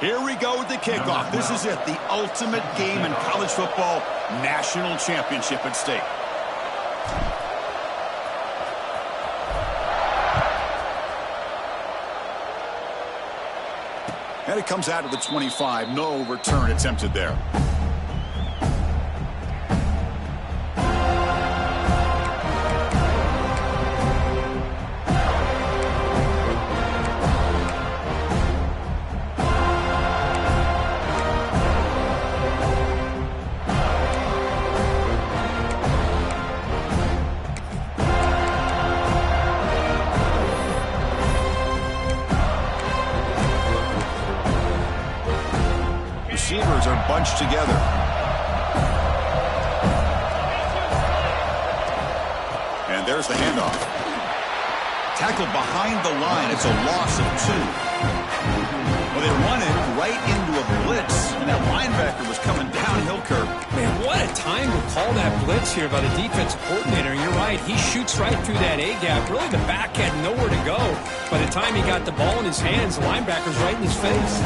Here we go with the kickoff. This is it, the ultimate game in college football, national championship at stake. And it comes out of the 25. No return attempted there. Receivers are bunched together. And there's the handoff. Tackled behind the line. It's a loss of 2. Well, they run it right into a blitz, and that linebacker was coming downhill curve. Man, what a time to call that blitz here by the defensive coordinator. You're right. He shoots right through that A-gap. Really, the back had nowhere to go. By the time he got the ball in his hands, the linebacker's right in his face.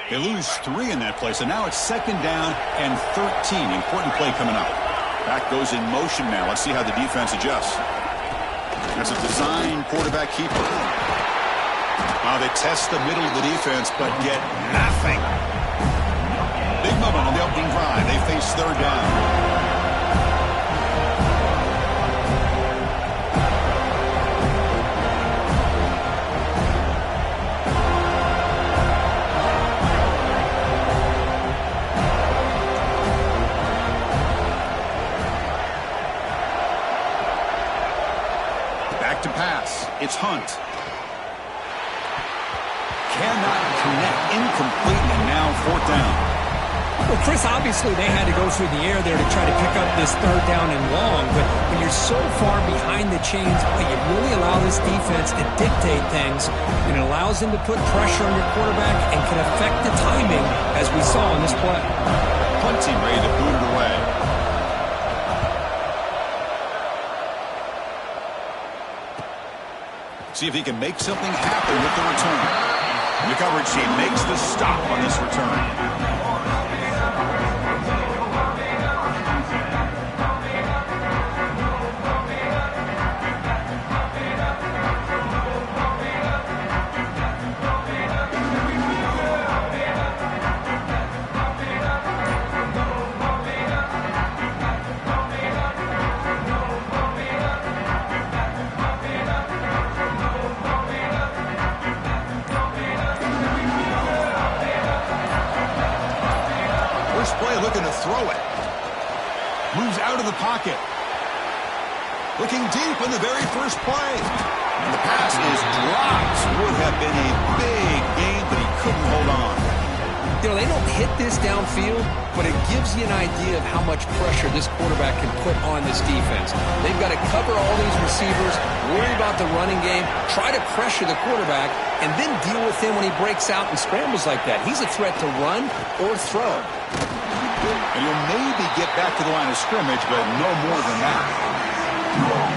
They lose 3 in that play, so now it's 2nd down and 13. Important play coming up. Back goes in motion now. Let's see how the defense adjusts. That's a design quarterback keeper. They test the middle of the defense, but get nothing. Big moment on the opening drive. They face 3rd down. To pass. It's Hunt. Cannot connect. Incomplete, and now 4th down. Well, Chris, obviously they had to go through the air there to try to pick up this 3rd down and long, but when you're so far behind the chains, you really allow this defense to dictate things, and it allows them to put pressure on your quarterback and can affect the timing, as we saw in this play. Hunt team ready to boot it away. See if he can make something happen with the return. And the coverage team makes the stop on this return. Looking to throw it. Moves out of the pocket. Looking deep in the very first play. And the pass is dropped. Would have been a big gain, but he couldn't hold on. You know, they don't hit this downfield, but it gives you an idea of how much pressure this quarterback can put on this defense. They've got to cover all these receivers, worry about the running game, try to pressure the quarterback, and then deal with him when he breaks out and scrambles like that. He's a threat to run or throw. And you'll maybe get back to the line of scrimmage, but no more than that.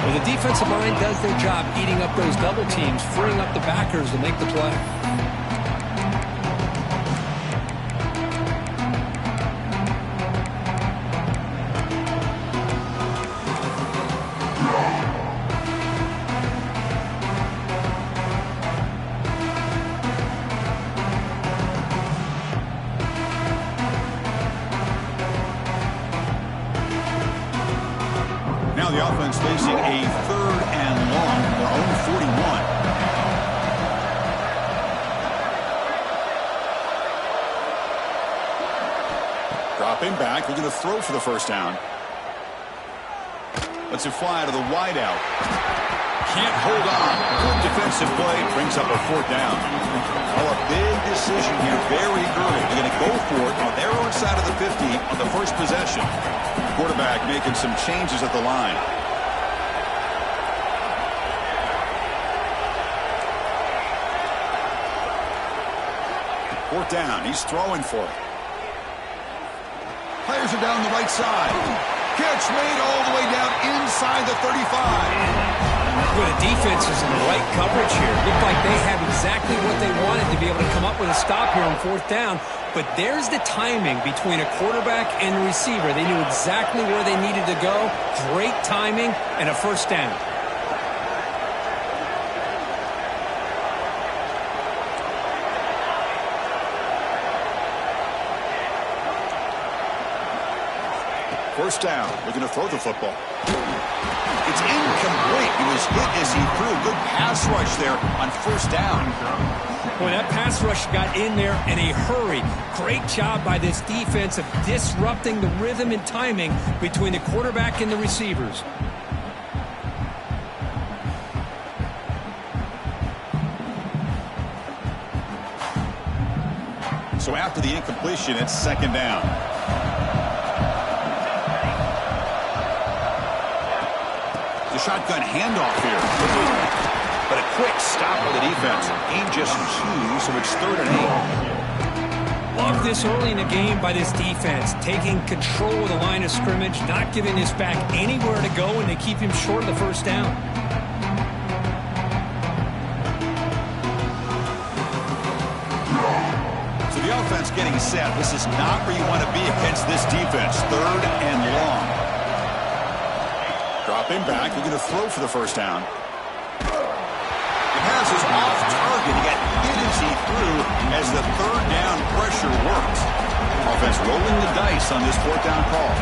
Well, the defensive line does their job eating up those double teams, freeing up the backers to make the play. Now the offense facing a 3rd and long from their own 41. Dropping back, looking to throw for the 1st down. Lets it fly to the wideout. Can't hold on. Good defensive play. Brings up a 4th down. Oh, a big decision here very early. They're going to go for it on their own side of the 50 on the first possession. Quarterback making some changes at the line. Fourth down. He's throwing for it. Players are down the right side. Catch made all the way down inside the 35. Well, the defense is in the right coverage here. Looked like they had exactly what they wanted to be able to come up with a stop here on 4th down. But there's the timing between a quarterback and the receiver. They knew exactly where they needed to go. Great timing and a 1st down. First down. Looking to throw the football. It's incomplete. He was hit as he threw. Good pass rush there on 1st down. Boy, that pass rush got in there in a hurry. Great job by this defense of disrupting the rhythm and timing between the quarterback and the receivers. So after the incompletion, it's 2nd down. The shotgun handoff here. But a quick stop by the defense. Gain just 2, so it's 3rd and 8. Love this early in the game by this defense. Taking control of the line of scrimmage, not giving this back anywhere to go, and they keep him short of the 1st down. So the offense getting set. This is not where you want to be against this defense. 3rd and long. Dropping back, looking to throw for the 1st down. The pass is off target. He got hit as he threw as the 3rd down pressure worked. Offense rolling the dice on this 4th down call.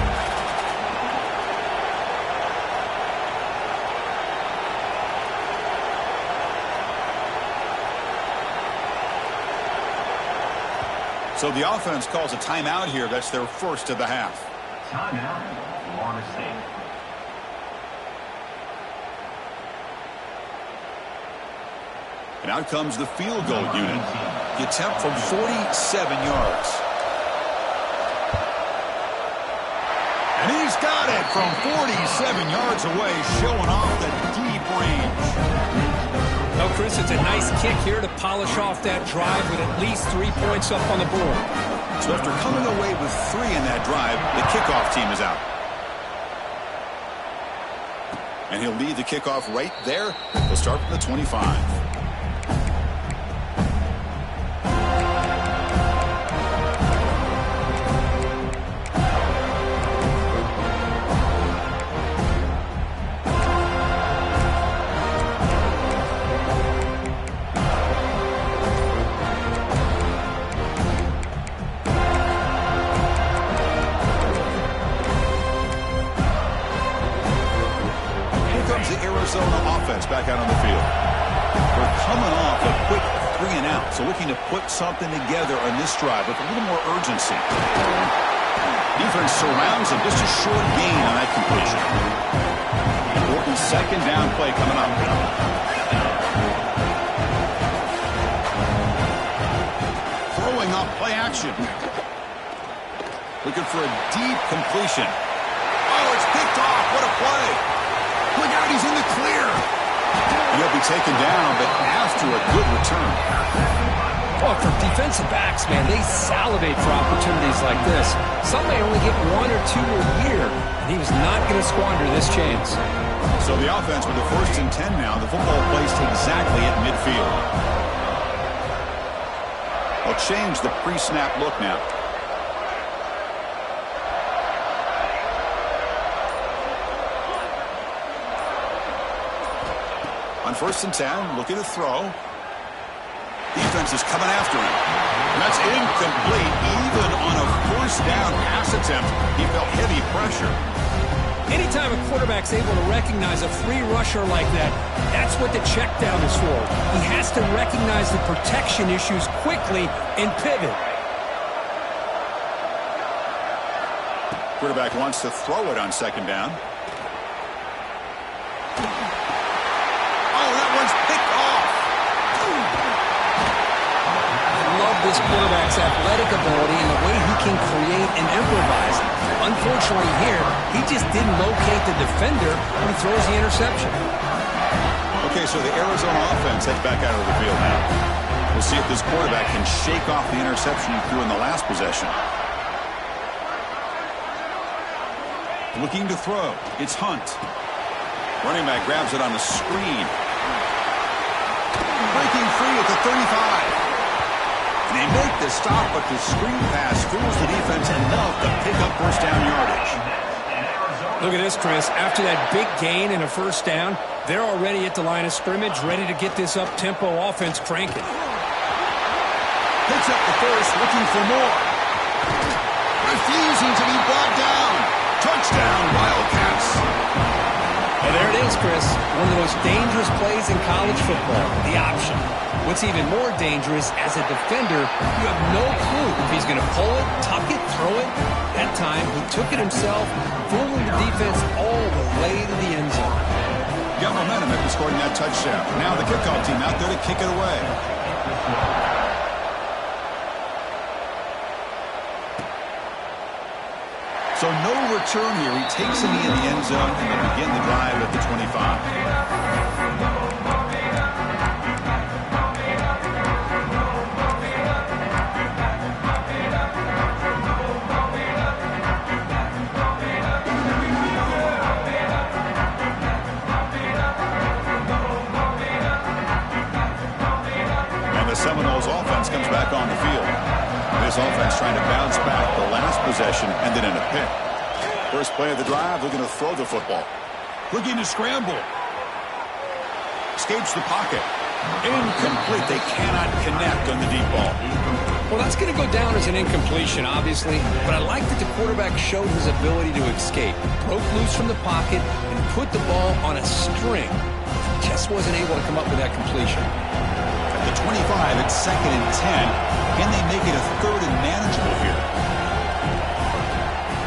So the offense calls a timeout here. That's their 1st of the half. Timeout, Florida State. And out comes the field goal unit. The attempt from 47 yards. And he's got it from 47 yards away, showing off the deep range. Well, Chris, it's a nice kick here to polish off that drive with at least 3 points up on the board. So after coming away with 3 in that drive, the kickoff team is out. And he'll lead the kickoff right there. He'll start from the 25. Back out on the field. We're coming off a quick 3 and out, so looking to put something together on this drive with a little more urgency. Defense surrounds him, just a short gain on that completion. Important 2nd down play coming up. Throwing up play action. Looking for a deep completion. Oh, it's picked off. What a play. Look out, he's in the clear. He'll be taken down, but after a good return. Well, for defensive backs, man, they salivate for opportunities like this. Some may only get 1 or 2 a year, and he was not going to squander this chance. So the offense with the 1st and 10 now. The football placed exactly at midfield. They'll change the pre-snap look now. On 1st and 10, looking to throw. Defense is coming after him. And that's incomplete. Even on a 1st down pass attempt, he felt heavy pressure. Anytime a quarterback's able to recognize a free rusher like that, that's what the check down is for. He has to recognize the protection issues quickly and pivot. Quarterback wants to throw it on 2nd down. This quarterback's athletic ability and the way he can create and improvise. Unfortunately here, he just didn't locate the defender when he throws the interception. Okay, so the Arizona offense heads back out of the field now. We'll see if this quarterback can shake off the interception he threw in the last possession. Looking to throw. It's Hunt. Running back grabs it on the screen. Breaking free at the 35. And they make the stop, but the screen pass fools the defense enough to pick up first down yardage. Look at this, Chris. After that big gain and a first down, they're already at the line of scrimmage, ready to get this up-tempo offense cranking. Picks up the first, looking for more. Refusing to be brought down. Touchdown, Wildcats. And there it is, Chris. One of the most dangerous plays in college football, the option. What's even more dangerous, as a defender, you have no clue if he's going to pull it, tuck it, throw it. That time, he took it himself, fooling the defense all the way to the end zone. Got momentum after scoring that touchdown. Now the kickoff team out there to kick it away. So no return here. He takes it in the end zone and begin the drive at the 25. And the Seminoles offense comes back on the field. This offense trying to bounce back. The last possession ended in a pick. First play of the drive, they're going to throw the football. Looking to scramble. Escapes the pocket. Incomplete. They cannot connect on the deep ball. Well, that's going to go down as an incompletion, obviously, but I like that the quarterback showed his ability to escape. Broke loose from the pocket and put the ball on a string. Just wasn't able to come up with that completion. At the 25, it's 2nd and 10. Can they make it a 3rd and manageable here?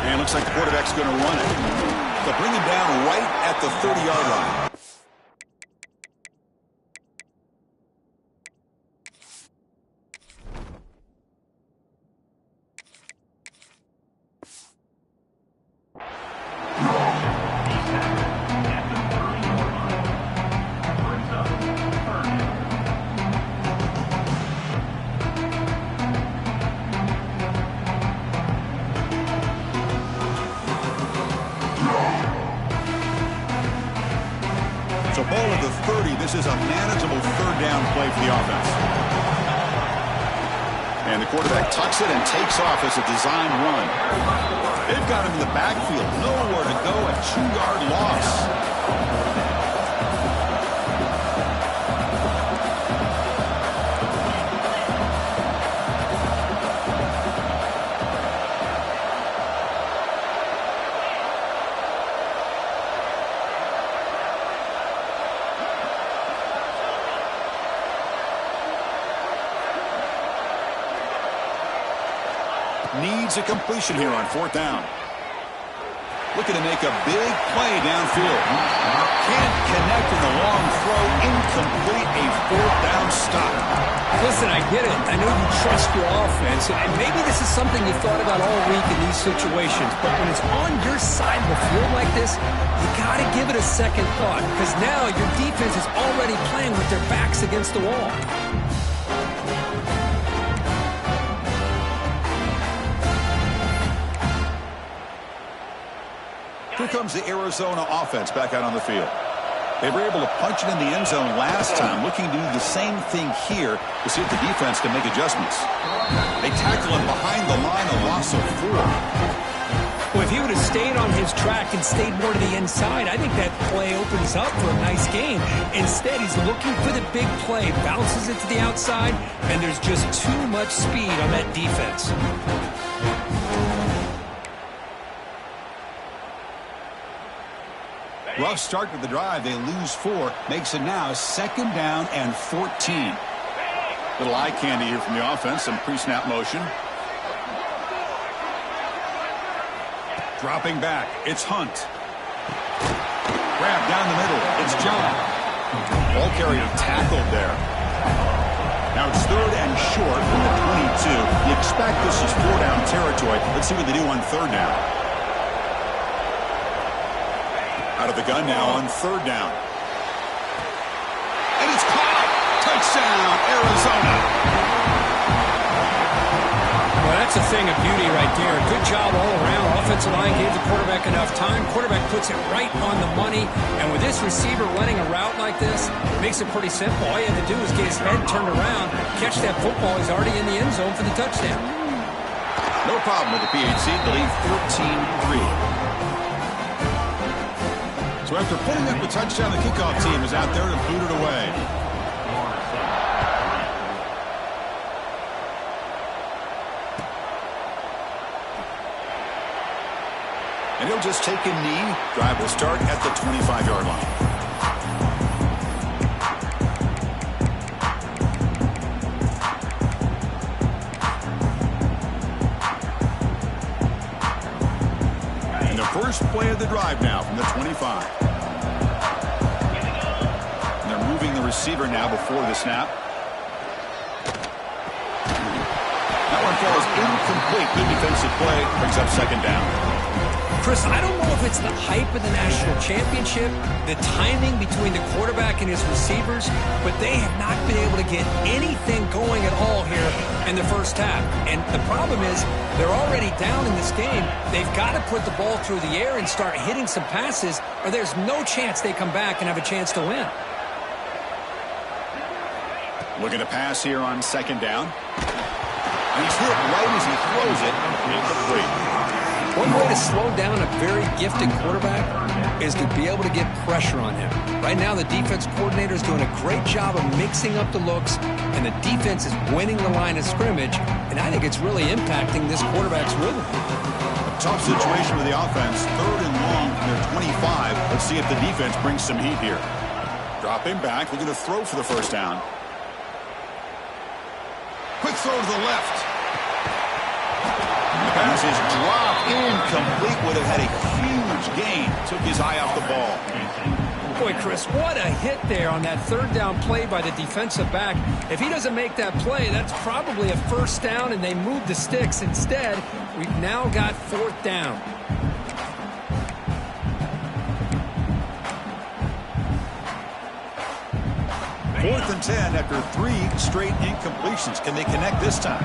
And looks like the quarterback's going to run it. They'll bring him down right at the 30-yard line. So ball at the 30. This is a manageable 3rd down play for the offense. And the quarterback tucks it and takes off as a design run. They've got him in the backfield. Nowhere to go. A 2-yard loss. Needs a completion here on 4th down. Looking to make a big play downfield. Can't connect in the long throw. Incomplete. A 4th down stop. Listen, I get it. I know you trust your offense, and maybe this is something you thought about all week in these situations, but when it's on your side of the field like this, you got to give it a second thought, because now your defense is already playing with their backs against the wall. Here comes the Arizona offense back out on the field. They were able to punch it in the end zone last time, looking to do the same thing here to see if the defense can make adjustments. They tackle him behind the line, a loss of 4. Well, if he would have stayed on his track and stayed more to the inside, I think that play opens up for a nice game. Instead, he's looking for the big play, bounces it to the outside, and there's just too much speed on that defense. Rough start to the drive. They lose 4. Makes it now 2nd down and 14. Little eye candy here from the offense. Some pre-snap motion. Dropping back. It's Hunt. Grab down the middle. It's John. Ball carrier tackled there. Now it's 3rd and short from the 22. You expect this is 4-down territory. Let's see what they do on 3rd down. Out of the gun now on 3rd down. And it's caught. Touchdown, Arizona. Well, that's That's a thing of beauty right there. Good job all around. Offensive line gave the quarterback enough time. Quarterback puts it right on the money. And with this receiver running a route like this, it makes it pretty simple. All you have to do is get his head turned around, catch that football. He's already in the end zone for the touchdown. No problem with the PHC. The lead 13-3. So after putting up the touchdown, the kickoff team is out there to boot it away. And he'll just take a knee. Drive will start at the 25-yard line. And the first play of the drive now from the 25. And they're moving the receiver now before the snap. That one falls incomplete. Good defensive play. Brings up second down. Chris, I don't know if it's the hype of the national championship, the timing between the quarterback and his receivers, but they have not been able to get anything going at all here in the first half. And the problem is they're already down in this game. They've got to put the ball through the air and start hitting some passes, or there's no chance they come back and have a chance to win. Looking to pass here on second down. And he's hit right as he throws it. Incomplete. One way to slow down a very gifted quarterback is to be able to get pressure on him. Right now, the defense coordinator is doing a great job of mixing up the looks, and the defense is winning the line of scrimmage, and I think it's really impacting this quarterback's rhythm. A tough situation for the offense. 3rd and long from their 25. Let's see if the defense brings some heat here. Dropping back, looking to throw for the first down. Quick throw to the left. The pass is dropped incomplete. Would have had a huge gain. Took his eye off the ball. Boy, Chris, what a hit there on that third down play by the defensive back. If he doesn't make that play, that's probably a first down, and they move the sticks. Instead, we've now got 4th down. Fourth and 10 after 3 straight incompletions. Can they connect this time?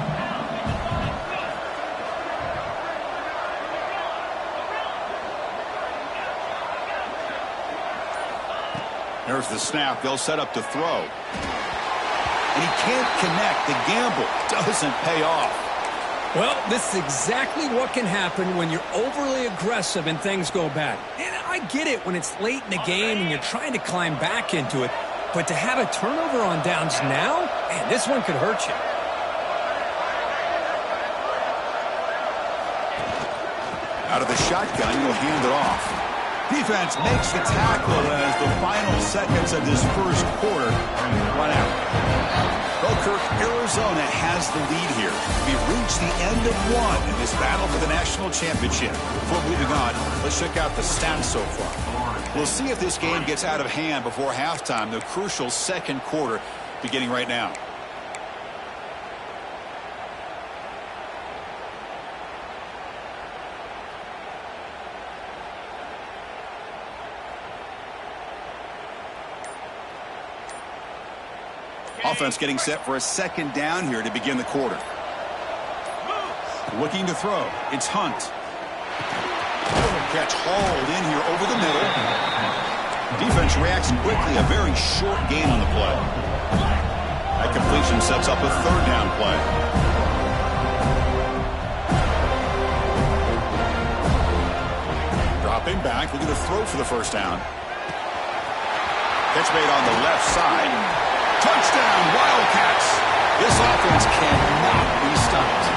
There's the snap. They'll set up to throw. And he can't connect. The gamble doesn't pay off. Well, this is exactly what can happen when you're overly aggressive and things go bad. And I get it when it's late in the game and you're trying to climb back into it. But to have a turnover on downs now, man, this one could hurt you. Out of the shotgun, he'll hand it off. Defense makes the tackle as the final seconds of this first quarter run out. Well, Kirk, Arizona has the lead here. We've reached the end of one in this battle for the national championship. Before moving on, let's check out the stats so far. We'll see if this game gets out of hand before halftime, the crucial second quarter beginning right now. Offense getting set for a second down here to begin the quarter. Looking to throw. It's Hunt. Catch hauled in here over the middle. Defense reacts quickly. A very short gain on the play. That completion sets up a 3rd down play. Dropping back. Looking to throw for the first down. Catch made on the left side. Touchdown, Wildcats. This offense cannot be stopped.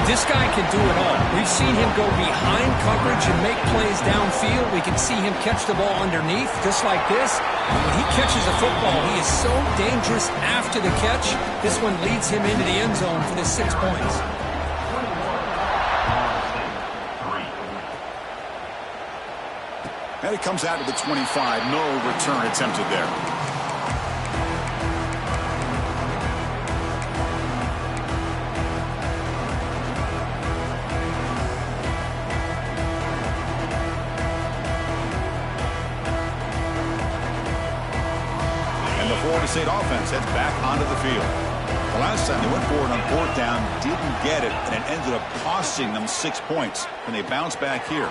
This guy can do it all. We've seen him go behind coverage and make plays downfield. We can see him catch the ball underneath, just like this. And when he catches a football, he is so dangerous after the catch. This one leads him into the end zone for the 6 points. And it comes out to the 25. No return attempted there. Florida State offense heads back onto the field. The last time they went for it on fourth down, didn't get it, and it ended up costing them 6 points. And they bounce back here.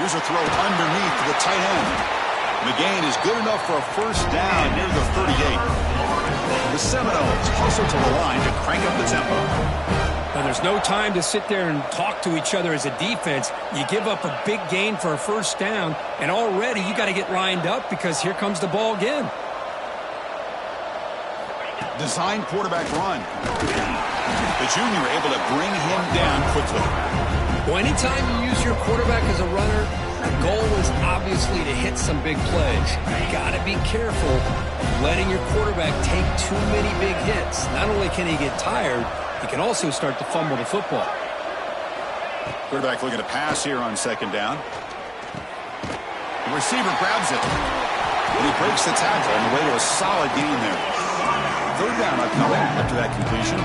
Here's a throw underneath to the tight end. The gain is good enough for a first down near the 38. The Seminoles hustle to the line to crank up the tempo. Well, there's no time to sit there and talk to each other as a defense. You give up a big gain for a first down, and already you got to get lined up because here comes the ball again. Design quarterback run. The junior able to bring him down quickly. Well, anytime you use your quarterback as a runner, the goal is obviously to hit some big plays. You got to be careful of letting your quarterback take too many big hits. Not only can he get tired, he can also start to fumble the football. Quarterback looking to pass here on second down. The receiver grabs it. And he breaks the tackle on the way to a solid gain there. Third down upcoming after that completion.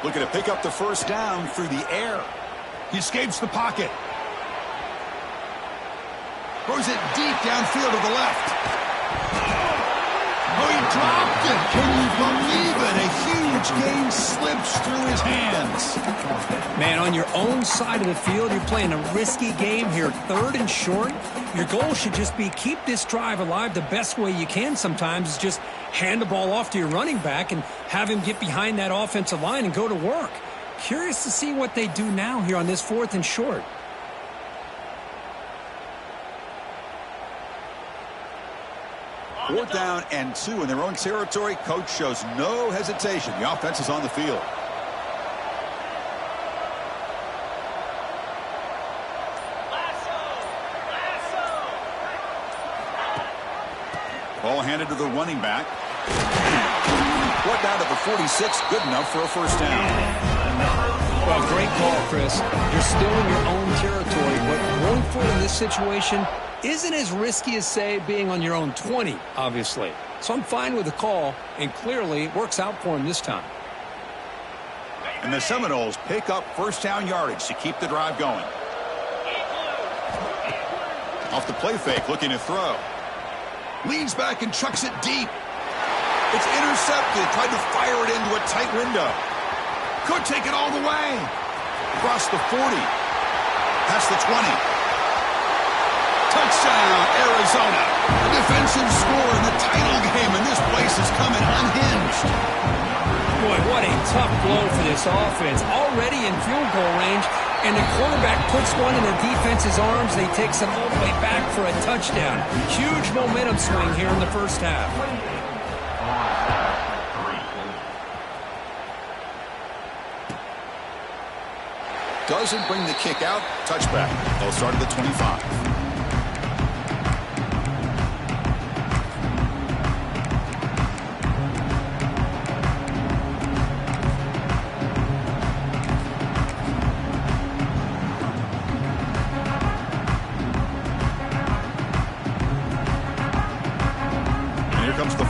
Looking to pick up the first down through the air. He escapes the pocket. Throws it deep downfield to the left. Oh, he dropped it. Can you believe it? A huge gain slips through his hands. Man, on your own side of the field, you're playing a risky game here. Third and short. Your goal should just be keep this drive alive the best way you can sometimes is just hand the ball off to your running back and have him get behind that offensive line and go to work. Curious to see what they do now here on this fourth and short. Fourth down and 2 in their own territory. Coach shows no hesitation. The offense is on the field. Ball handed to the running back. Brought down to the 46. Good enough for a first down. Well, great call, Chris. You're still in your own territory, but going for it in this situation isn't as risky as, say, being on your own 20, obviously. So I'm fine with the call, and clearly it works out for him this time. And the Seminoles pick up first down yardage to keep the drive going. Off the play fake, looking to throw. Leans back and chucks it deep. It's intercepted. Tried to fire it into a tight window. Could take it all the way. Across the 40. Past the 20. Touchdown, Arizona. A defensive score in the title game, and this place is coming unhinged. Boy, what a tough blow for this offense. Already in field goal range, and the quarterback puts one in the defense's arms. They takes it all the way back for a touchdown. Huge momentum swing here in the first half. Doesn't bring the kick out. Touchback. They'll start at the 25.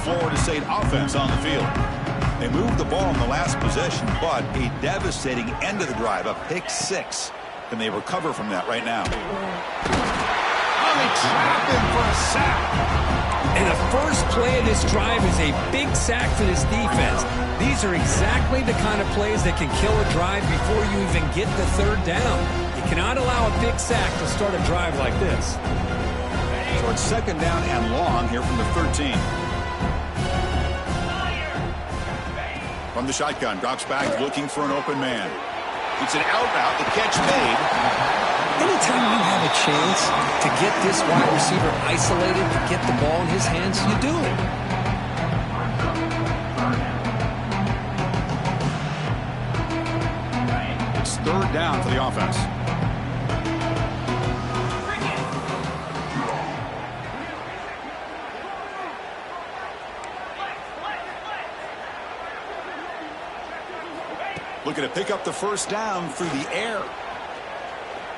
Florida State offense on the field. They moved the ball in the last possession, but a devastating end of the drive, a pick 6. Can they recover from that right now? Oh, they trap him for a sack. And the first play of this drive is a big sack for this defense. These are exactly the kind of plays that can kill a drive before you even get the third down. You cannot allow a big sack to start a drive like this. So it's second down and long here from the 13. From the shotgun, drops back looking for an open man. It's an out route, the catch made. Anytime you have a chance to get this wide receiver isolated, to get the ball in his hands, you do it. It's third down for the offense. Looking to pick up the first down through the air.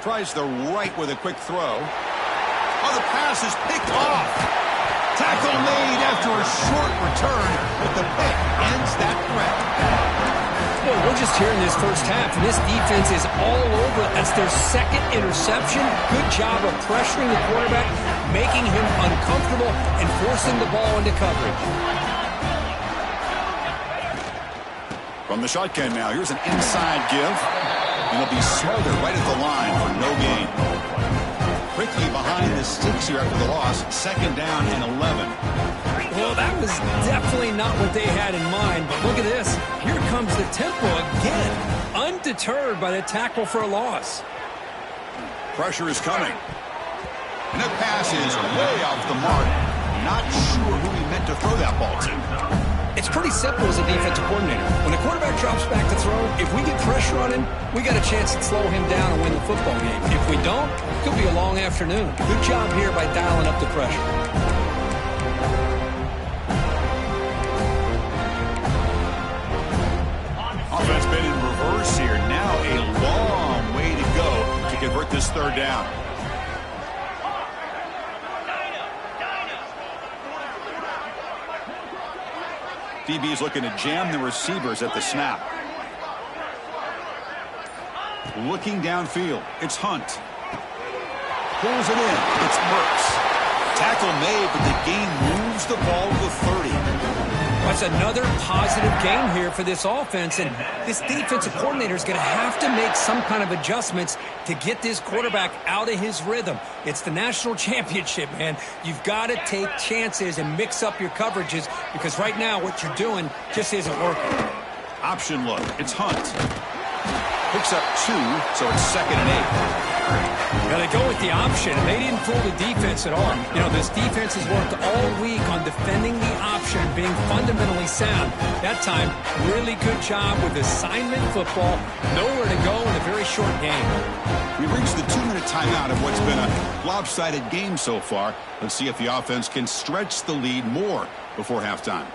Tries the right with a quick throw. Oh, the pass is picked off. Tackle made after a short return, but the pick ends that threat. Boy, we're just here in this first half, and this defense is all over. That's their second interception. Good job of pressuring the quarterback, making him uncomfortable, and forcing the ball into coverage. From the shotgun now, here's an inside give. And it'll be smothered right at the line for no gain. Quickly behind the sticks here after the loss. 2nd down and 11. Well, that was definitely not what they had in mind, but look at this. Here comes the tempo again, undeterred by the tackle for a loss. Pressure is coming. And that pass is way off the mark. Not sure who he meant to throw that ball to. It's pretty simple as a defensive coordinator. When the quarterback drops back to throw, if we get pressure on him, we got a chance to slow him down and win the football game. If we don't, it could be a long afternoon. Good job here by dialing up the pressure. Offense been in reverse here. Now a long way to go to convert this 3rd down. DB is looking to jam the receivers at the snap. Looking downfield. It's Hunt. Pulls it in. It's Mertz. Tackle made, but the gain moves the ball to the 30. That's another positive game here for this offense, and this defensive coordinator is going to have to make some kind of adjustments to get this quarterback out of his rhythm. It's the national championship, man. You've got to take chances and mix up your coverages because right now what you're doing just isn't working. Option look. It's Hunt. Picks up 2, so it's 2nd and 8. Now they go with the option, and they didn't fool the defense at all. You know, this defense has worked all week on defending the option, being fundamentally sound. That time, really good job with assignment football. Nowhere to go in a very short game. We reached the 2-minute timeout of what's been a lopsided game so far. Let's see if the offense can stretch the lead more before halftime.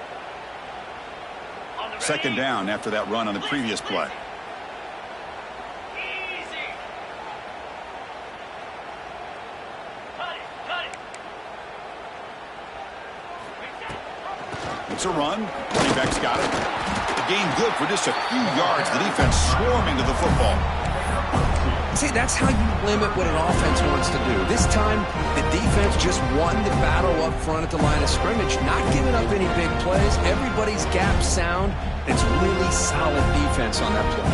2nd down after that run on the previous play. It's a run. Running back's got it. The gain good for just a few yards. The defense swarming to the football. See, that's how you limit what an offense wants to do. This time, the defense just won the battle up front at the line of scrimmage, not giving up any big plays. Everybody's gap sound. It's really solid defense on that play.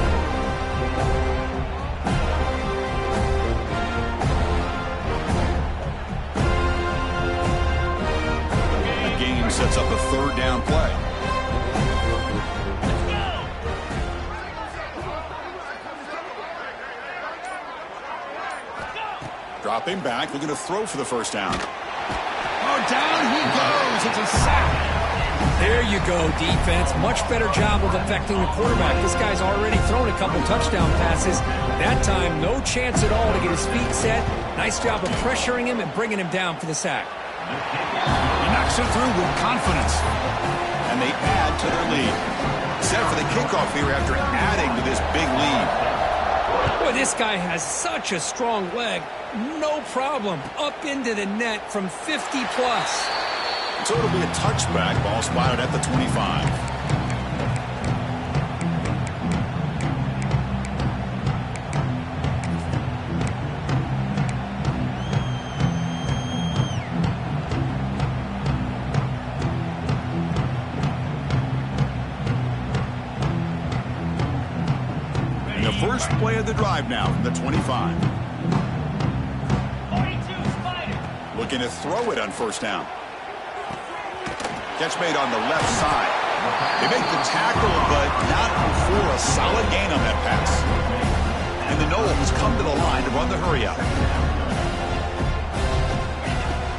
Sets up a 3rd down play. Dropping back, looking to throw for the 1st down. Oh, down he goes. It's a sack. There you go, defense. Much better job of affecting the quarterback. This guy's already thrown a couple touchdown passes. That time, no chance at all to get his feet set. Nice job of pressuring him and bringing him down for the sack. He knocks it through with confidence. And they add to their lead. Set for the kickoff here after adding to this big lead. Boy, this guy has such a strong leg. No problem. Up into the net from 50-plus. So it'll be a touchback. Ball spotted at the 25. First play of the drive now from the 25. Looking to throw it on 1st down. Catch made on the left side. They make the tackle, but not before a solid gain on that pass. And the Noles come to the line to run the hurry out.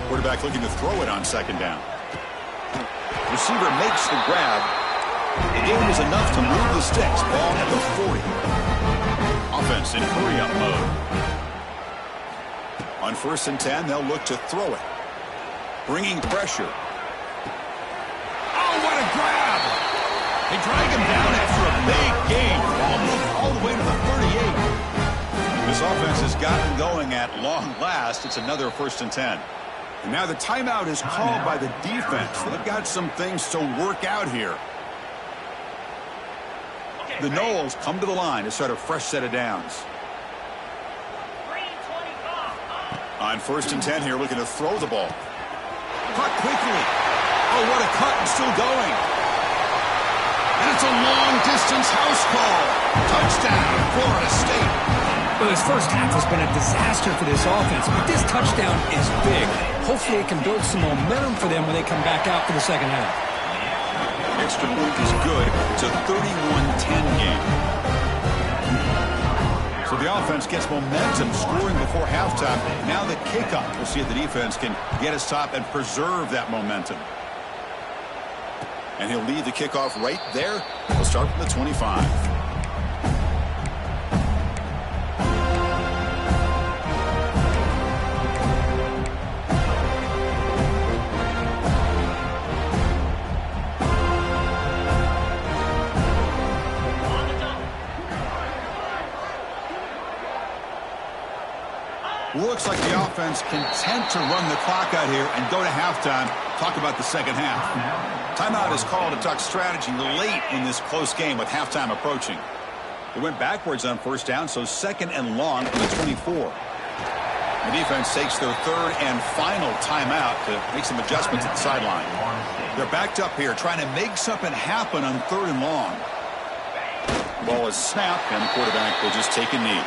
Quarterback looking to throw it on 2nd down. Receiver makes the grab. The gain was enough to move the sticks. Ball at the 40. Offense in hurry-up mode. On 1st and 10, they'll look to throw it. Bringing pressure. Oh, what a grab! They drag him down after a big gain. Ball moved all the way to the 38. This This offense has gotten going at long last. It's another 1st and 10. And now the timeout is called by the defense. They've got some things to work out here. The Noles come to the line to start a fresh set of downs. On 1st and 10 here, looking to throw the ball. Cut quickly. Oh, what a cut, and still going. And it's a long-distance house call. Touchdown, Florida State. Well, this first half has been a disaster for this offense, but this touchdown is big. Hopefully it can build some momentum for them when they come back out for the second half. Extra point is good. It's a 31-10 game. So the offense gets momentum, scoring before halftime. Now the kickoff. We'll see if the defense can get his top and preserve that momentum. And he'll lead the kickoff right there. We'll start from the 25. Looks like the offense content to run the clock out here and go to halftime. Talk about the second half. Timeout is called to talk strategy late in this close game with halftime approaching. They went backwards on 1st down, so 2nd and long from the 24. The defense takes their 3rd and final timeout to make some adjustments at the sideline. They're backed up here trying to make something happen on 3rd and long. The ball is snapped, and the quarterback will just take a knee.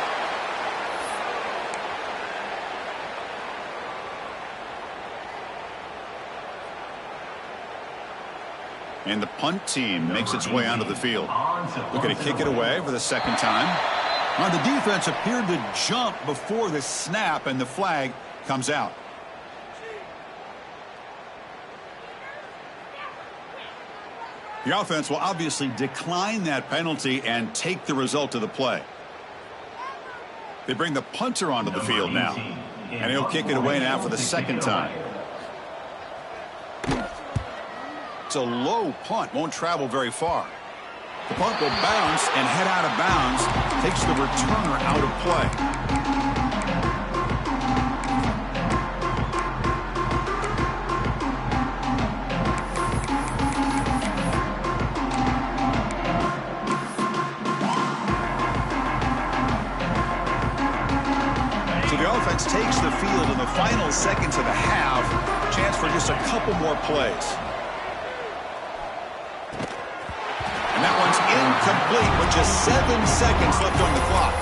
And the punt team makes its way onto the field. Looking to kick it away for the 2nd time. Now the defense appeared to jump before the snap, and the flag comes out. The offense will obviously decline that penalty and take the result of the play. They bring the punter onto the field now. And he'll kick it away now for the 2nd time. It's a low punt, won't travel very far. The punt will bounce and head out of bounds, takes the returner out of play. So the offense takes the field in the final seconds of the half. Chance for just a couple more plays. That one's incomplete with just 7 seconds left on the clock.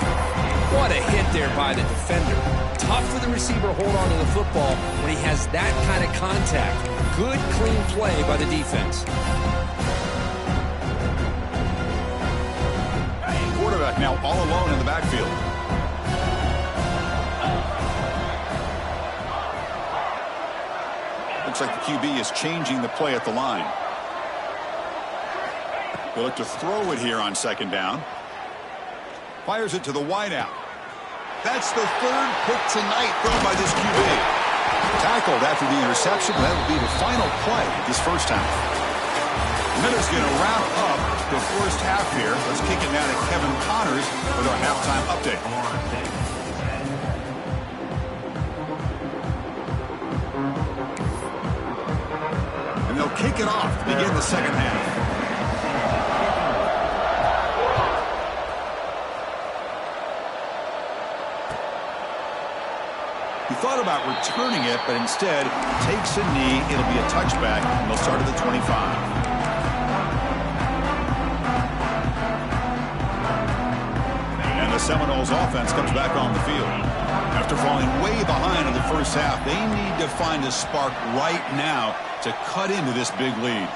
What a hit there by the defender. Tough for the receiver to hold on to the football when he has that kind of contact. Good, clean play by the defense. Quarterback now all alone in the backfield. Looks like the QB is changing the play at the line. They look to throw it here on 2nd down. Fires it to the wideout. That's the 3rd pick tonight thrown by this QB. Tackled after the interception. That will be the final play this first half. And then it's going to wrap up the first half here. Let's kick it now to Kevin Connors with our halftime update. And they'll kick it off to begin the second half. He thought about returning it, but instead takes a knee. It'll be a touchback, and they'll start at the 25. And the Seminoles offense comes back on the field. After falling way behind in the first half, they need to find a spark right now to cut into this big lead.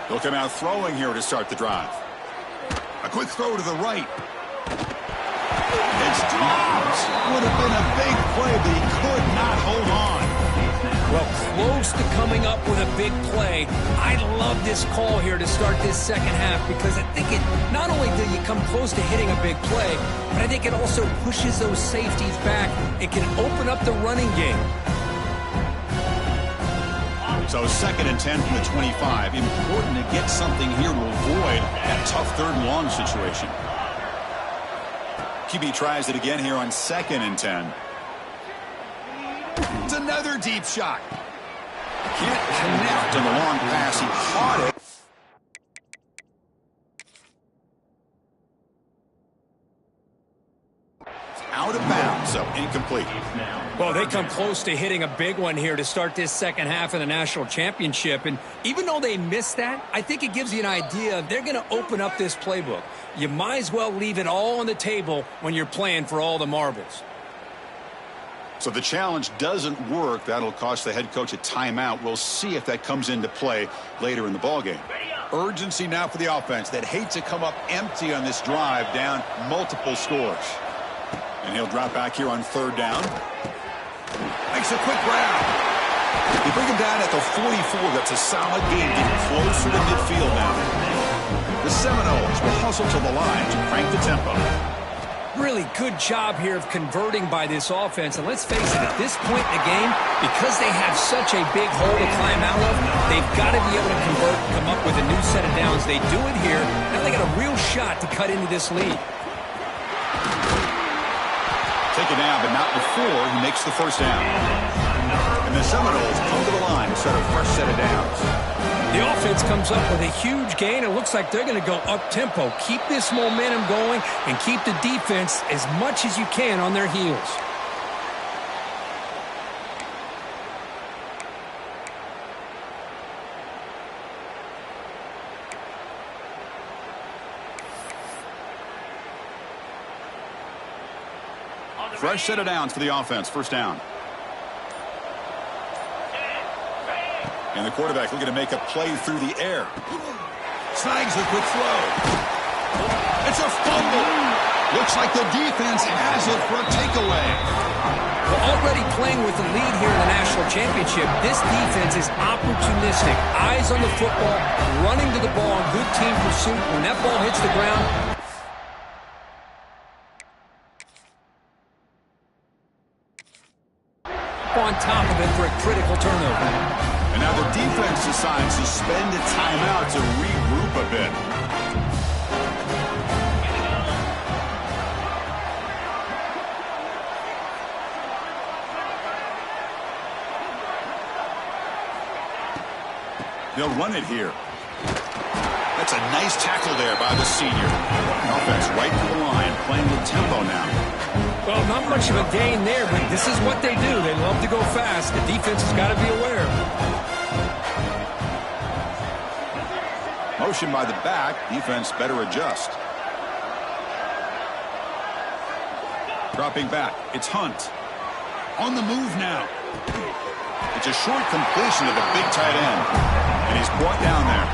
They'll come out throwing here to start the drive. A quick throw to the right. It's dropped. Would have been a big play, but he could not hold on. Well, close to coming up with a big play. I love this call here to start this second half because I think it not only did you come close to hitting a big play, but I think it also pushes those safeties back. It can open up the running game. So 2nd and 10 from the 25. Important to get something here to avoid that tough 3rd and long situation. QB tries it again here on 2nd and 10. It's another deep shot. Can't connect on the long pass. He caught it. Out of bounds, so incomplete. Well, they come close to hitting a big one here to start this second half of the national championship. And even though they missed that, I think it gives you an idea they're going to open up this playbook. You might as well leave it all on the table when you're playing for all the marbles. So the challenge doesn't work. That'll cost the head coach a timeout. We'll see if that comes into play later in the ballgame. Urgency now for the offense that hates to come up empty on this drive, down multiple scores. And he'll drop back here on 3rd down. Makes a quick grab. You bring him down at the 44. That's a solid gain, getting closer to midfield now. The Seminoles will hustle to the line to crank the tempo. Really good job here of converting by this offense. And let's face it, at this point in the game, because they have such a big hole to climb out of, they've got to be able to convert and come up with a new set of downs. They do it here. Now they got a real shot to cut into this lead. Taken down, but not before he makes the 1st down. And the Seminoles come to the line to set a fresh set of downs. The offense comes up with a huge gain. It looks like they're going to go up-tempo. Keep this momentum going and keep the defense as much as you can on their heels. Fresh set of downs for the offense. 1st down. And the quarterback looking to make a play through the air. Snags a quick throw. It's a fumble. Looks like the defense has it for a takeaway. Well, already playing with the lead here in the national championship, this defense is opportunistic. Eyes on the football, running to the ball, good team pursuit. When that ball hits the ground, on top of it for a critical turnover. And now the defense decides to spend a timeout to regroup a bit. They'll run it here. That's a nice tackle there by the senior. Offense right to the line, playing with tempo now. Well, not much of a gain there, but this is what they do. They love to go fast. The defense has got to be aware. Motion by the back. Defense better adjust. Dropping back. It's Hunt. On the move now. It's a short completion to the big tight end. And he's brought down there.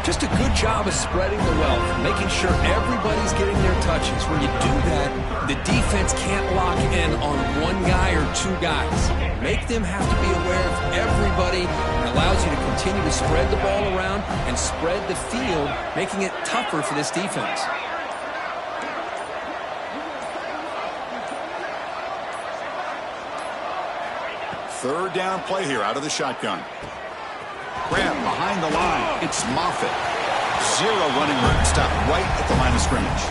Just a good job of spreading the wealth, making sure everybody's getting their touches. When you do that, the defense can't lock in on one guy or 2 guys. Make them have to be aware of everybody, and allows you to continue to spread the ball around and spread the field, making it tougher for this defense. Third down play here out of the shotgun. Grab behind the line. It's Moffitt. 0 running room. Stop right at the line of scrimmage.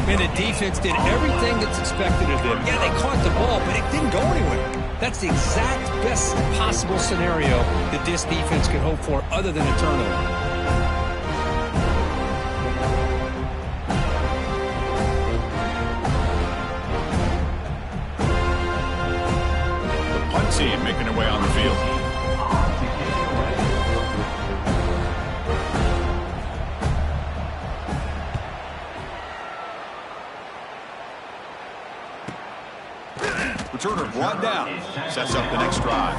And the defense did everything that's expected of them. Yeah, they caught the ball, but it didn't go anywhere. That's the exact best possible scenario that this defense could hope for other than a turnover. The punt team making their way on the field. Returner brought down. Sets up the next drive.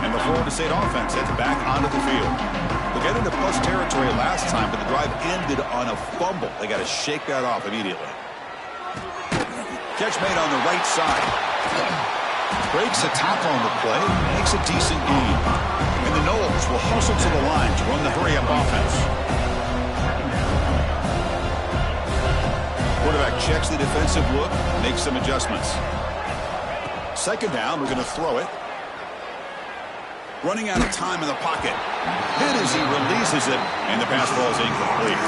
And the Florida State offense heads back onto the field. They get into plus territory last time, but the drive ended on a fumble. They got to shake that off immediately. Catch made on the right side. Breaks a tackle on the play, makes a decent gain. And the Knowles will hustle to the line to run the hurry-up offense. Quarterback checks the defensive look, makes some adjustments. Second down, we're going to throw it. Running out of time in the pocket. Hit as he releases it, and the pass ball is incomplete.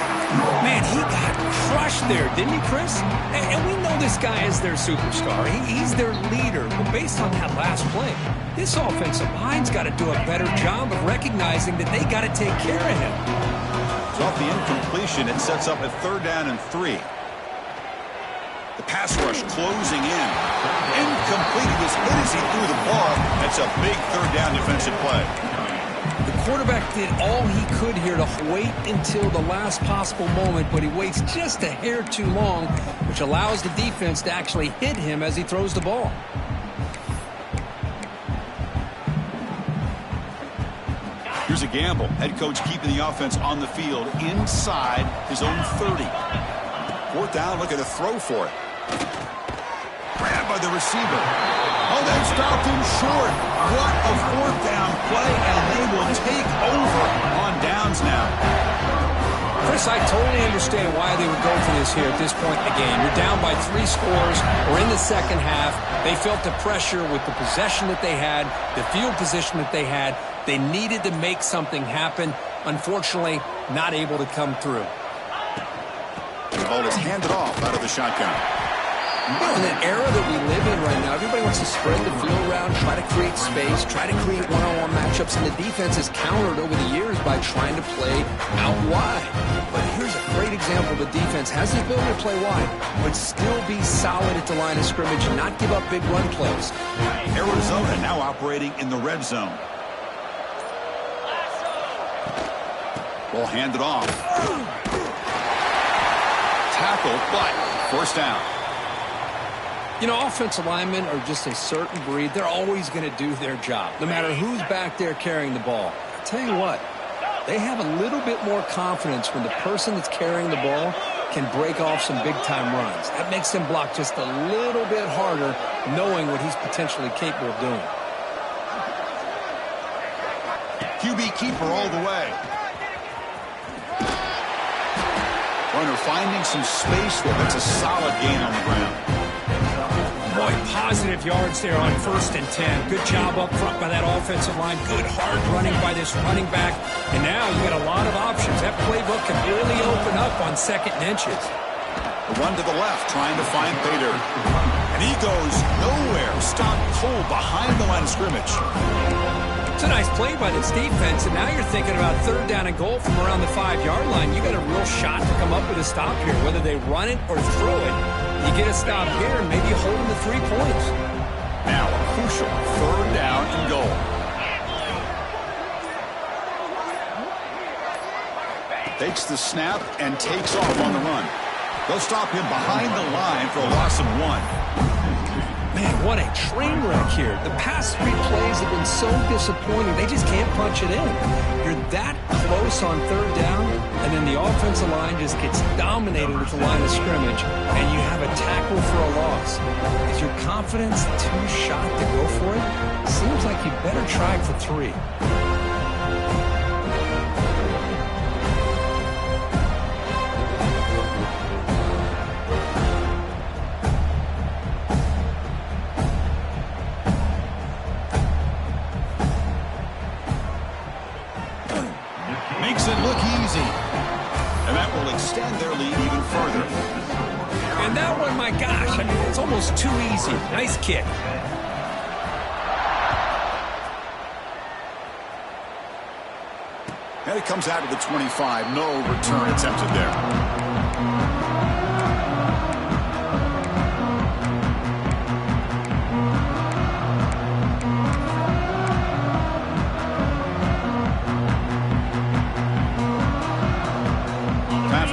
Man, he got crushed there, didn't he, Chris? And we know this guy is their superstar. He's their leader. But based on that last play, this offensive line's got to do a better job of recognizing that they got to take care of him. So off the incompletion, it sets up a 3rd down and 3. The pass rush closing in. Incomplete. He was hit as he threw the ball. That's a big 3rd down defensive play. The quarterback did all he could here to wait until the last possible moment, but he waits just a hair too long, which allows the defense to actually hit him as he throws the ball. Here's a gamble. Head coach keeping the offense on the field inside his own 30. 4th down, looking to throw for it. Grabbed by the receiver. Oh, they stopped him short. What a 4th down play, and they will take over on downs now. Chris, I totally understand why they would go for this here at this point in the game. You're down by 3 scores. We're in the second half. They felt the pressure with the possession that they had, the field position that they had. They needed to make something happen. Unfortunately, not able to come through. The ball is handed off out of the shotgun. In an era that we live in right now, everybody wants to spread the field around, try to create space, try to create one-on-one matchups, and the defense has countered over the years by trying to play out wide. But here's a great example. The defense has the ability to play wide, but still be solid at the line of scrimmage and not give up big run plays. Arizona now operating in the red zone. Ball handed off. Tackle, but 1st down. You know, offensive linemen are just a certain breed. They're always going to do their job, no matter who's back there carrying the ball. I tell you what, they have a little bit more confidence when the person that's carrying the ball can break off some big-time runs. That makes them block just a little bit harder, knowing what he's potentially capable of doing. QB keeper all the way. Runner finding some space there. That's a solid gain on the ground. Boy, positive yards there on 1st and 10. Good job up front by that offensive line. Good hard running by this running back. And now you got a lot of options. That playbook can really open up on 2nd and inches. The run to the left, trying to find Bader. And he goes nowhere. Stopped cold behind the line of scrimmage. It's a nice play by this defense, and now you're thinking about 3rd down and goal from around the 5-yard line. You got a real shot to come up with a stop here. Whether they run it or throw it, you get a stop here and maybe hold them to 3 points. Now a crucial 3rd down and goal. Takes the snap and takes off on the run. They'll stop him behind the line for a loss of 1. Man, what a train wreck here. The past 3 plays have been so disappointing. They just can't punch it in. You're that close on 3rd down, and then the offensive line just gets dominated at the line of scrimmage, and you have a tackle for a loss. Is your confidence too shot to go for it? Seems like you better try for 3. Makes it look easy. And that will extend their lead even further. And that one, my gosh, I mean, it's almost too easy. Nice kick. And it comes out of the 25. No return attempted there.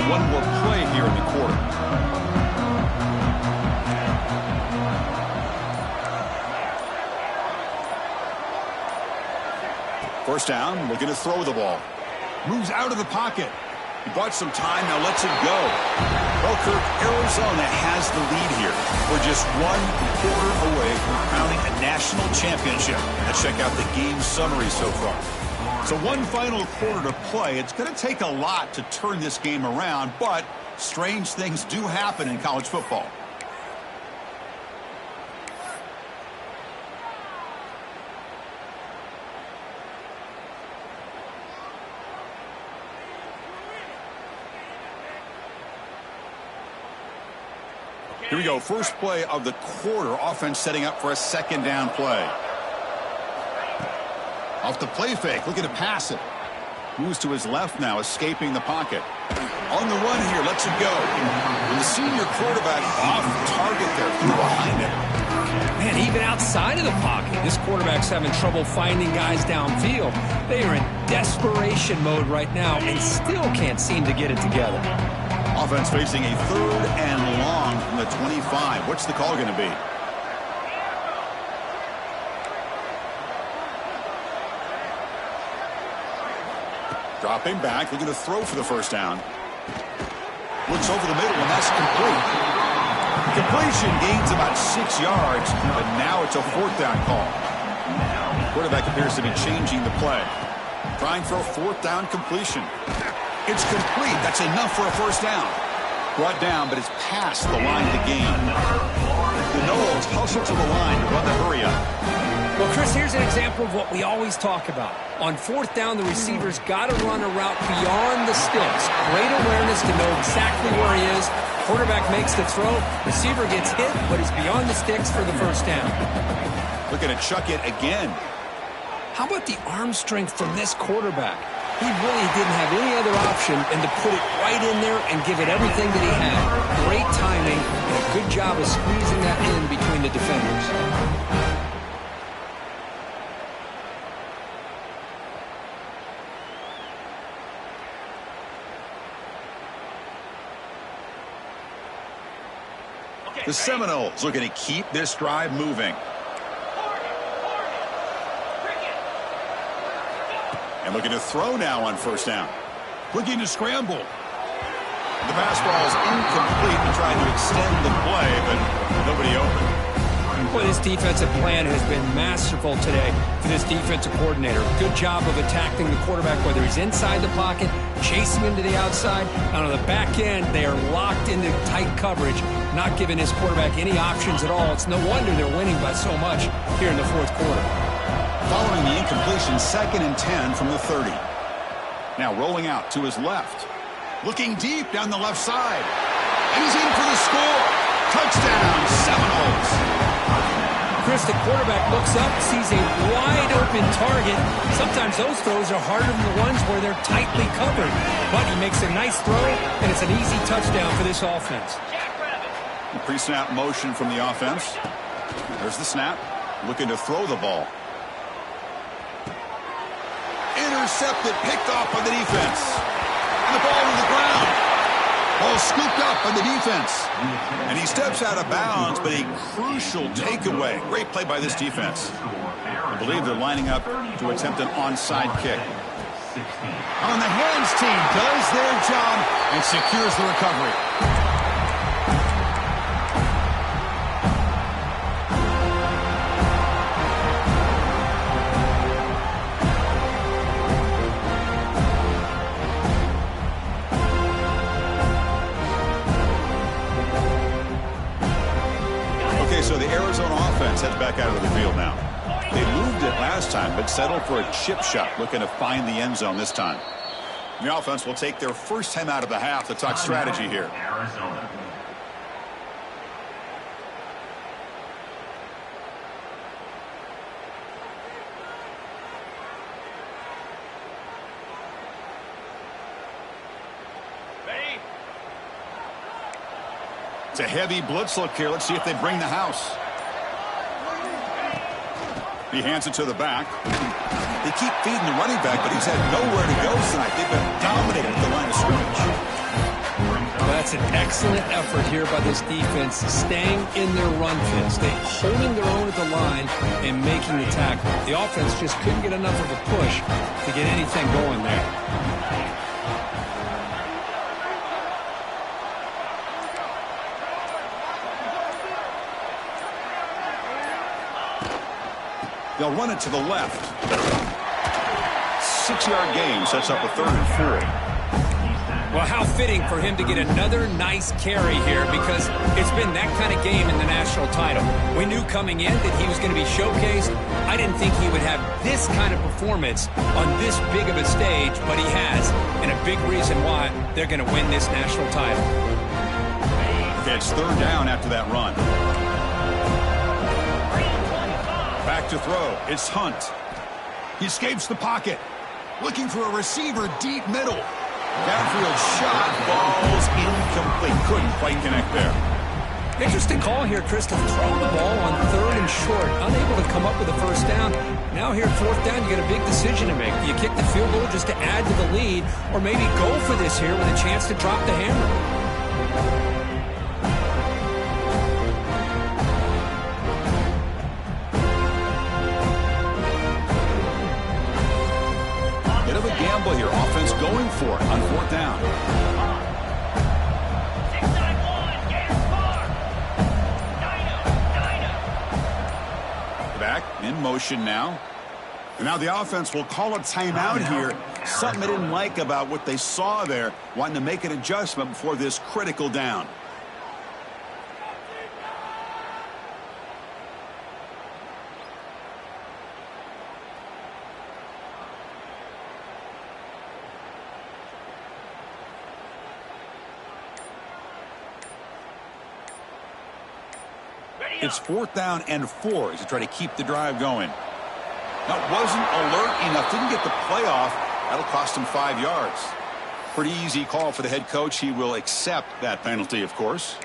One more play here in the quarter. First down, looking to throw the ball. Moves out of the pocket. He bought some time, now lets it go. Well, Kirk, Arizona has the lead here. We're just 1 quarter away from crowning a national championship. Let's check out the game summary so far. So 1 final quarter to play. It's going to take a lot to turn this game around, but strange things do happen in college football. Here we go. First play of the quarter. Offense setting up for a 2nd down play. Off the play fake. Looking to pass it. Moves to his left now, escaping the pocket. On the run here. Lets it go. And the senior quarterback off target there. Threw behind him. Man, even outside of the pocket, this quarterback's having trouble finding guys downfield. They are in desperation mode right now and still can't seem to get it together. Offense facing a 3rd and long from the 25. What's the call going to be? Dropping back, looking to throw for the 1st down. Looks over the middle, and that's complete. Completion gains about 6 yards, but now it's a 4th down call. Quarterback appears to be changing the play. Trying for a 4th down completion. It's complete. That's enough for a 1st down. Brought down, but it's past the line to gain. The Noles hustle to the line to run the hurry up. Well, Chris, here's an example of what we always talk about. On 4th down, the receiver's got to run a route beyond the sticks. Great awareness to know exactly where he is. Quarterback makes the throw. Receiver gets hit, but he's beyond the sticks for the 1st down. Looking to chuck it again. How about the arm strength from this quarterback? He really didn't have any other option than to put it right in there and give it everything that he had. Great timing and a good job of squeezing that in between the defenders. The Seminoles looking to keep this drive moving. And looking to throw now on 1st down. Looking to scramble. The pass ball is incomplete and trying to extend the play, but nobody open. Boy, this defensive plan has been masterful today for this defensive coordinator. Good job of attacking the quarterback, whether he's inside the pocket, chasing him to the outside. And on the back end, they are locked into tight coverage, not giving his quarterback any options at all. It's no wonder they're winning by so much here in the 4th quarter. Following the incompletion, 2nd and 10 from the 30. Now rolling out to his left. Looking deep down the left side. And he's in for the score. Touchdown, Seminoles. Chris, the quarterback looks up, sees a wide-open target. Sometimes those throws are harder than the ones where they're tightly covered. But he makes a nice throw, and it's an easy touchdown for this offense. Pre-snap motion from the offense. There's the snap. Looking to throw the ball. Intercepted, picked off by the defense. And the ball to the ground. Ball scooped up by the defense. And he steps out of bounds, but a crucial takeaway. Great play by this defense. I believe they're lining up to attempt an onside kick. On the hands team does their job and secures the recovery. So the Arizona offense heads back out of the field now. They moved it last time, but settled for a chip shot, looking to find the end zone this time. The offense will take their first time out of the half to talk strategy here. Arizona. It's a heavy blitz look here. Let's see if they bring the house. He hands it to the back. They keep feeding the running back, but he's had nowhere to go tonight. They've been dominating at the line of scrimmage. Well, that's an excellent effort here by this defense, staying in their run fits. They're holding their own at the line and making the tackle. The offense just couldn't get enough of a push to get anything going there. They'll run it to the left. 6-yard gain sets up a 3rd and 4. Well, how fitting for him to get another nice carry here, because it's been that kind of game in the national title. We knew coming in that he was going to be showcased. I didn't think he would have this kind of performance on this big of a stage, but he has, and a big reason why they're going to win this national title. It's 3rd down after that run. Back to throw. It's Hunt. He escapes the pocket. Looking for a receiver deep middle. Downfield shot, ball's incomplete. Couldn't quite connect there. Interesting call here, Chris, to throw the ball on 3rd and short. Unable to come up with a 1st down. Now here, 4th down, you got a big decision to make. Do you kick the field goal just to add to the lead, or maybe go for this here with a chance to drop the hammer? Here, offense going for it on 4th down. Back in motion now. And now the offense will call a timeout here. Something they didn't like about what they saw there, wanting to make an adjustment before this critical down. It's 4th down and 4 as they try to keep the drive going. That wasn't alert enough. Didn't get the play off. That'll cost him 5 yards. Pretty easy call for the head coach. He will accept that penalty, of course.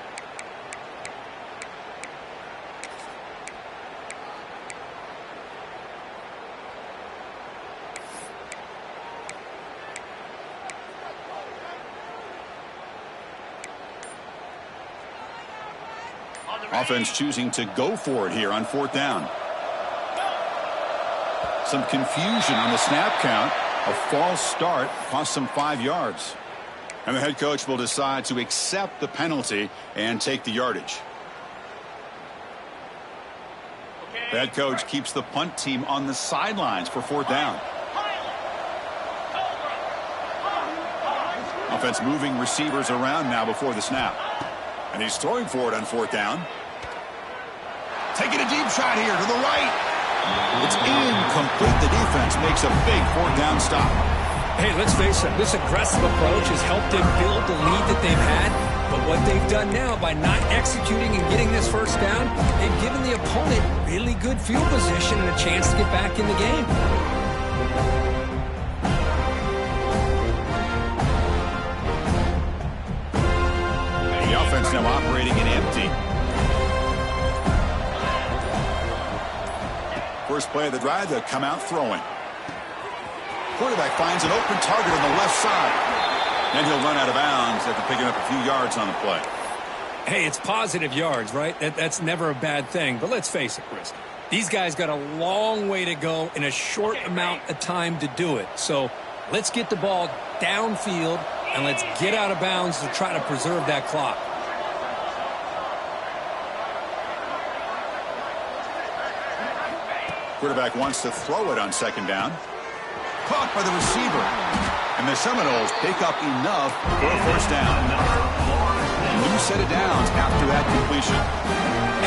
Offense choosing to go for it here on 4th down. Some confusion on the snap count. A false start cost them 5 yards. And the head coach will decide to accept the penalty and take the yardage. The head coach keeps the punt team on the sidelines for 4th down. Offense moving receivers around now before the snap. And he's throwing for it on 4th down. Taking a deep shot here to the right. It's incomplete. The defense makes a big 4th down stop. Hey, let's face it, this aggressive approach has helped them build the lead that they've had. But what they've done now by not executing and getting this 1st down, they've given the opponent really good field position and a chance to get back in the game. And the offense now operating in empty. First play of the drive, they'll come out throwing. Quarterback finds an open target on the left side. And he'll run out of bounds after picking up a few yards on the play. Hey, it's positive yards, right? That's never a bad thing. But let's face it, Chris. These guys got a long way to go in a short amount of time to do it. So let's get the ball downfield and let's get out of bounds to try to preserve that clock. Quarterback wants to throw it on 2nd down. Caught by the receiver. And the Seminoles pick up enough for a 1st down. A new set of downs after that completion.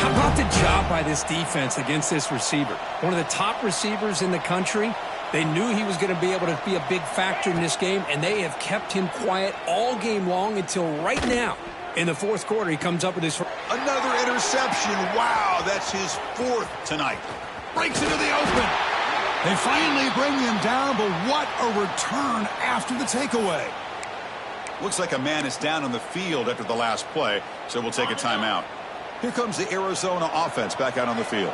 How about the job by this defense against this receiver? One of the top receivers in the country. They knew he was going to be able to be a big factor in this game, and they have kept him quiet all game long until right now. In the 4th quarter, he comes up with his... Another interception. Wow, that's his 4th tonight. Breaks into the open. They finally bring him down, but what a return after the takeaway. Looks like a man is down on the field after the last play, so we'll take a timeout. Here comes the Arizona offense back out on the field.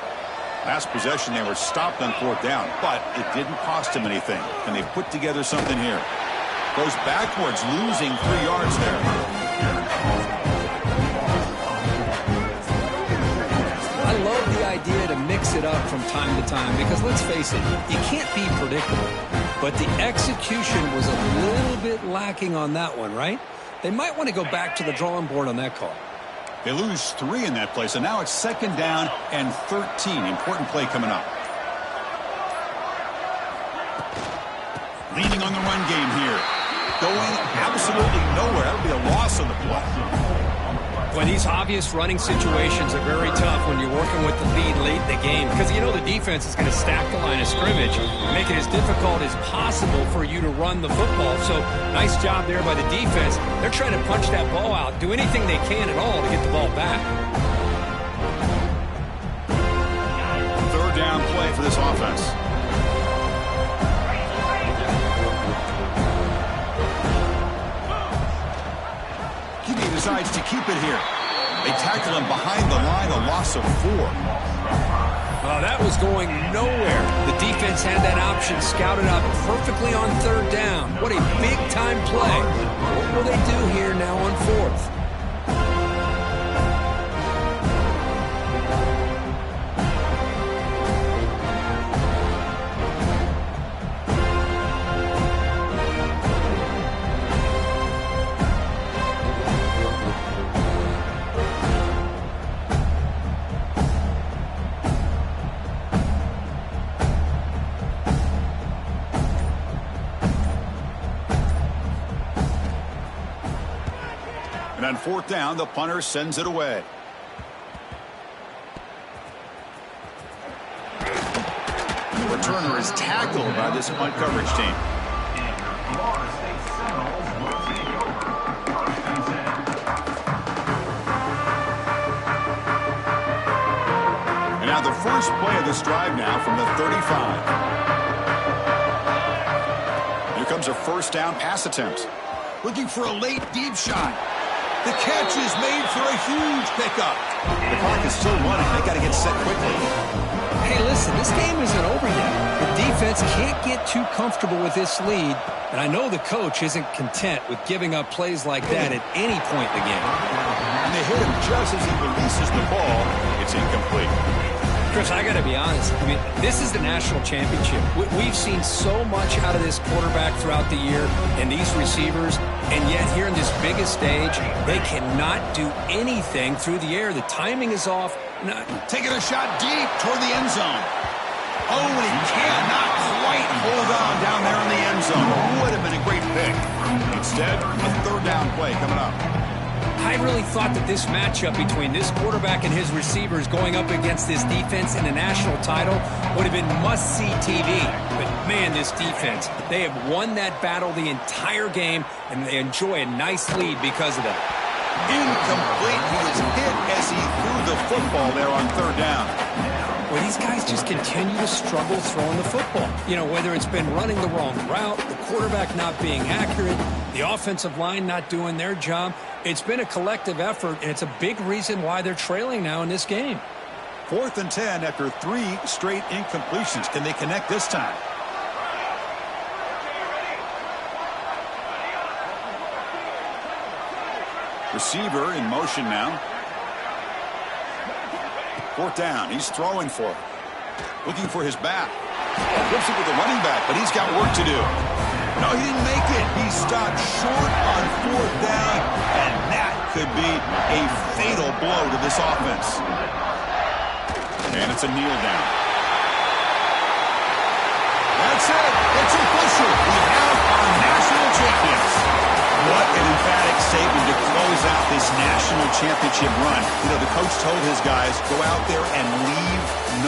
Last possession, they were stopped on 4th down, but it didn't cost them anything. And they put together something here. Goes backwards, losing 3 yards there. I love the idea to mix it up from time to time because, let's face it, you can't be predictable. But the execution was a little bit lacking on that one, right? They might want to go back to the drawing board on that call. They lose 3 in that play, so now it's 2nd down and 13. Important play coming up. Leaning on the run game here. Going absolutely nowhere. That would be a loss on the play. Boy, these obvious running situations are very tough when you're working with the lead late in the game because you know the defense is going to stack the line of scrimmage, make it as difficult as possible for you to run the football. So nice job there by the defense. They're trying to punch that ball out, do anything they can at all to get the ball back. Third down play for this offense. Decides to keep it here. They tackle him behind the line, a loss of 4. Oh, that was going nowhere. The defense had that option scouted out perfectly on third down. What a big-time play. What will they do here now on fourth? And on fourth down, the punter sends it away. The returner is tackled by this punt coverage team. And now the first play of this drive now from the 35. Here comes a first down pass attempt. Looking for a late deep shot. The catch is made for a huge pickup. The clock is still running. They got to get set quickly. Hey, listen, this game isn't over yet. The defense can't get too comfortable with this lead, and I know the coach isn't content with giving up plays like that at any point in the game. And they hit him just as he releases the ball. It's incomplete. Chris, I got to be honest. I mean, this is the national championship. We've seen so much out of this quarterback throughout the year and these receivers, and yet here in this biggest stage, they cannot do anything through the air. The timing is off. Taking a shot deep toward the end zone. Oh, and he cannot quite hold on down there in the end zone. Would have been a great pick. Instead, a third down play coming up. I really thought that this matchup between this quarterback and his receivers going up against this defense in a national title would have been must-see TV. But, man, this defense, they have won that battle the entire game, and they enjoy a nice lead because of that. Incomplete. He was hit as he threw the football there on third down. Well, these guys just continue to struggle throwing the football. You know, whether it's been running the wrong route, the quarterback not being accurate, the offensive line not doing their job. It's been a collective effort, and it's a big reason why they're trailing now in this game. 4th and 10 after 3 straight incompletions. Can they connect this time? Receiver in motion now. 4th down. He's throwing for it. Looking for his back. Flips it with the running back, but he's got work to do. No, he didn't make it. He stopped short on 4th down, and that could be a fatal blow to this offense. And it's a kneel down. That's it. It's official. We have our national champions. What an emphatic statement to close out this national championship run. You know, the coach told his guys, go out there and leave no